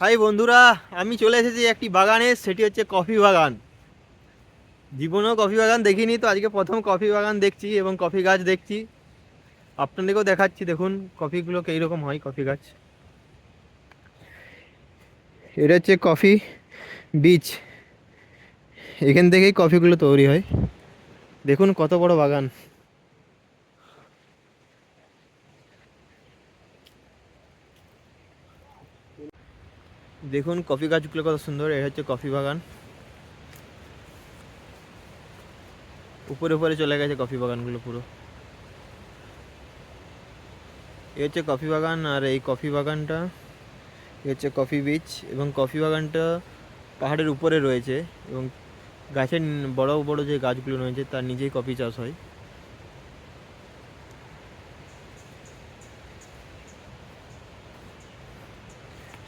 High বন্ধুরা, আমি চলে এসেছি একটি বাগানে। সেটি হচ্ছে কফি বাগান। জীবনেও কফি বাগান দেখিনি, তো আজকে প্রথম কফি বাগান দেখছি এবং কফি গাছ দেখছি। আপনাদেরকেও দেখাচ্ছি, দেখুন কফিগুলো কীরকম হয়। কফি গাছ, এটা হচ্ছে কফি বীজ। এখান থেকেই কফিগুলো তৈরি হয়। দেখুন কত বড় বাগান। দেখুন কফি গাছগুলো কত সুন্দর। এটা হচ্ছে কফি বাগান। উপরে উপরে চলে গেছে কফি বাগানগুলো পুরো। এ হচ্ছে কফি বাগান, আর এই কফি বাগানটা এ হচ্ছে কফি বীজ। এবং কফি বাগানটা পাহাড়ের উপরে রয়েছে এবং গাছের বড় বড় যে গাছগুলো রয়েছে তার নিচেই কফি চাষ হয়।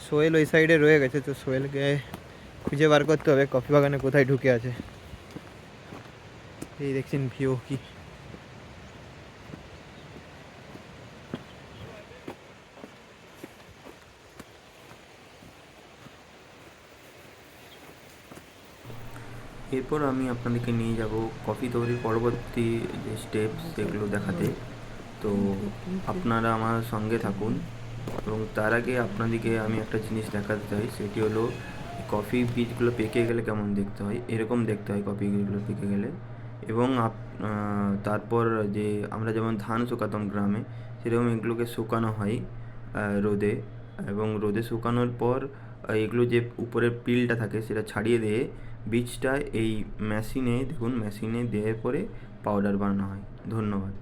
সোহেল ওই সাইডে রয়ে গেছে, তো সোহেলকে খুঁজে বার করতে হবে কফি বাগানে কোথায় ঢুকে আছে। এই দেখছেন ভিউ কি। এরপর আমি আপনাদেরকে নিয়ে যাব কফি তৈরির পরবর্তী যে স্টেপস সেগুলো দেখাতে। তো আপনারা আমার সঙ্গে থাকুন। এবং তার আগে আপনাদেরকে আমি একটা জিনিস দেখাতে চাই, সেটি হলো কফি বীজগুলো পেকে গেলে কেমন দেখতে হয়। এরকম দেখতে হয় কফি বীজগুলো পেকে গেলে। এবং তারপর যে আমরা যেমন ধান শুকাতাম গ্রামে, সেরকম এগুলোকে শুকানো হয় রোদে। এবং রোদে শুকানোর পর এগুলো যে উপরের পিলটা থাকে সেটা ছাড়িয়ে দিয়ে বীজটা এই মেশিনে, দেখুন মেশিনে দেওয়ার পরে পাউডার বানানো হয়। ধন্যবাদ।